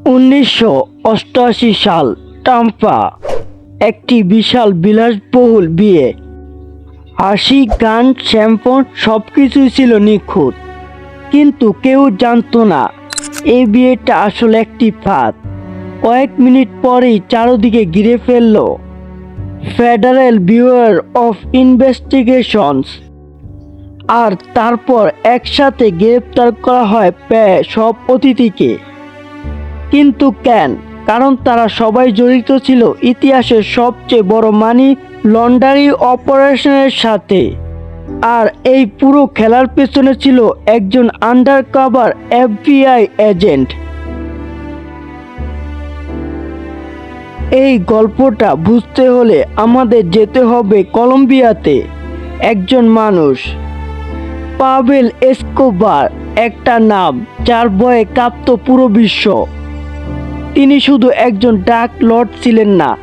1988 সাল টাম্পা একটি বিশাল বিলাসবহুল বিয়ে। হাসি, গান, শ্যাম্পন সবকিছুই ছিল নিখুঁত, কিন্তু কেউ জানতো না এই বিয়েটা আসলে একটি ফাঁদ। কয়েক মিনিট পরেই চারদিকে ঘিরে ফেলল ফেডারেল ব্যুরো অফ ইনভেস্টিগেশনস, আর তারপর একসাথে গ্রেপ্তার করা হয় প্রায় সব অতিথিকে। কিন্তু কেন? কারণ তারা সবাই জড়িত ছিল ইতিহাসের সবচেয়ে বড় মানি লন্ডারিং অপারেশনের সাথে। আর এই পুরো খেলার পেছনে ছিল একজন আন্ডারকভার FBI এজেন্ট। এই গল্পটা বুঝতে হলে আমাদের যেতে হবে কলম্বিয়াতে। একজন মানুষ, পাবেল এসকোবার, একটা নাম যার ভয়ে কাঁপত পুরো বিশ্ব। তিনি শুধু একজন ডার্ক লর্ড ছিলেন না,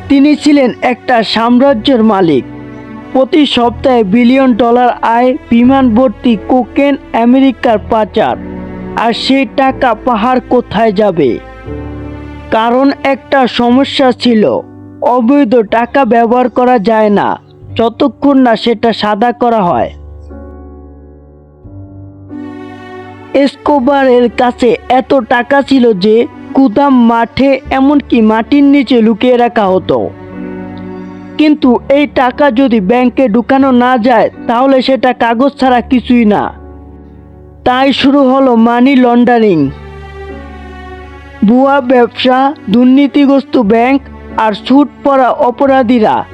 তিনি ছিলেন একটা সাম্রাজ্যের মালিক। প্রতি সপ্তাহে বিলিয়ন ডলার আয়, বিমান ভর্তি কোকেন, আমেরিকার পাচার। আর সেই টাকা পাহাড় কোথায় যাবে? কারণ একটা সমস্যা ছিল, অবৈধ টাকা ব্যবহার করা যায় না যতক্ষণ না সেটা সাদা করা হয়। এসকোবারের কাছে এত টাকা ছিল যে গুদাম, মাঠে, এমনকি মাটির নিচে লুকিয়ে রাখা হতো। কিন্তু এই টাকা যদি ব্যাংকে ঢুকানো না যায় তাহলে সেটা কাগজ ছাড়া কিছুই না। তাই শুরু হলো মানি লন্ডারিং, ভুয়া ব্যবসা, দুর্নীতিগ্রস্ত ব্যাংক আর ছুট পড়া অপরাধীরা।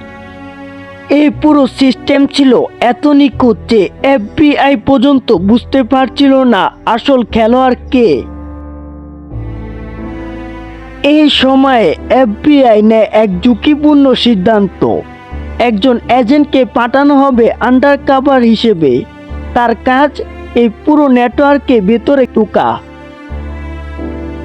এই পুরো সিস্টেম ছিল এত নিখুঁত যে FBI পর্যন্ত বুঝতে পারছিল না আসল খেলোয়াড় কে। এই সময়ে FBI নেয় এক ঝুঁকিপূর্ণ সিদ্ধান্ত। একজন এজেন্টকে পাঠানো হবে আন্ডারকভার হিসেবে। তার কাজ এই পুরো নেটওয়ার্কে ভেতরে ঢোকা।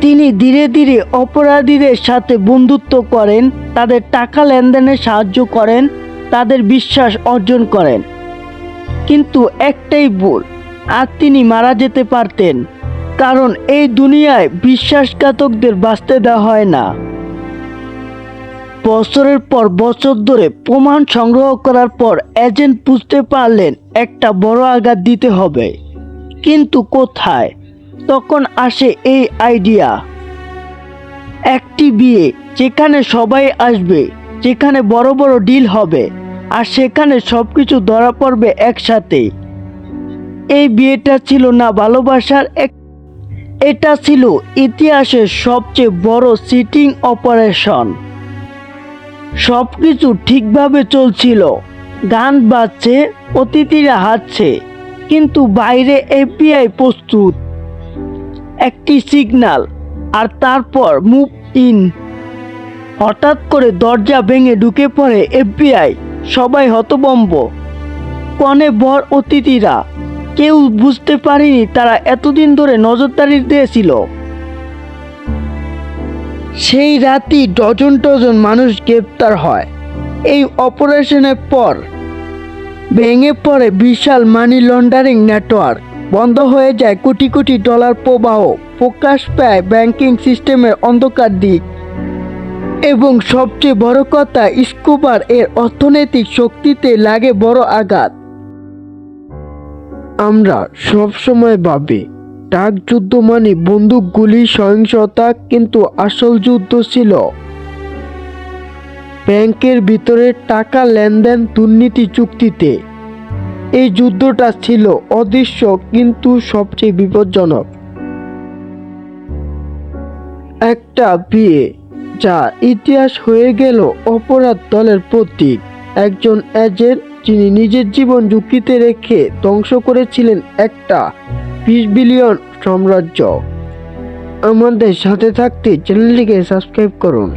তিনি ধীরে ধীরে অপরাধীদের সাথে বন্ধুত্ব করেন, তাদের টাকা লেনদেনে সাহায্য করেন, তাদের বিশ্বাস অর্জন করেন। কিন্তু একটাই ভুল, আর তিনি মারা যেতে পারতেন। কারণ এই দুনিয়ায় বিশ্বাসঘাতকদের বাঁচতে দেওয়া হয় না। বছরের পর বছর ধরে প্রমাণ সংগ্রহ করার পর এজেন্ট বুঝতে পারলেন একটা বড় আঘাত দিতে হবে। কিন্তু কোথায়? তখন আসে এই আইডিয়া, একটি বিয়ে যেখানে সবাই আসবে, যেখানে বড় বড় ডিল হবে, আর সেখানে সবকিছু ধরা পড়বে একসাথে। এই বিয়েটা ছিল না ভালোবাসার এটা ছিল ইতিহাসের সবচেয়ে বড় চিটিং অপারেশন। সবকিছু ঠিকভাবে চলছিল, গান বাজছে, অতিথিরা হাসছে, কিন্তু বাইরে FBI প্রস্তুত। একটি সিগন্যাল, আর তারপর মুভ ইন। হঠাৎ করে দরজা ভেঙে ঢুকে পড়ে FBI। সবাই হতভম্ব, কনে বর, অতিথিরা। কেউ বুঝতে পারেনি তারা এতদিন ধরে নজরদারি দিয়েছিল। সেই রাতেই ডজন ডজন মানুষ গ্রেপ্তার হয়। এই অপারেশনের পর ভেঙে পড়ে বিশাল মানি লন্ডারিং নেটওয়ার্ক। বন্ধ হয়ে যায় কোটি কোটি ডলার প্রবাহ, প্রকাশ পায় ব্যাংকিং সিস্টেমের অন্ধকার দিক। এবং সবচেয়ে বড় কথা, এসকোবার এর অর্থনৈতিক শক্তিতে লাগে বড় আঘাত। আমরা সবসময় ভাবি ডাক যুদ্ধ মানে বন্দুক, গুলি, সহিংসতা, কিন্তু আসল যুদ্ধ ছিল ব্যাংকের ভিতরে টাকা লেনদেন, দুর্নীতি চুক্তিতে। এই যুদ্ধটা ছিল অদৃশ্য কিন্তু সবচেয়ে বিপজ্জনক। একটা বিয়ে যা ইতিহাস হয়ে গেল অপরাধ দলের প্রতীক। একজন এজেন্ট যিনি নিজের জীবন ঝুঁকিতে রেখে ধ্বংস করেছিলেন একটা 20 বিলিয়ন সাম্রাজ্য। আমাদের সাথে থাকতে চ্যানেলটিকে সাবস্ক্রাইব করুন।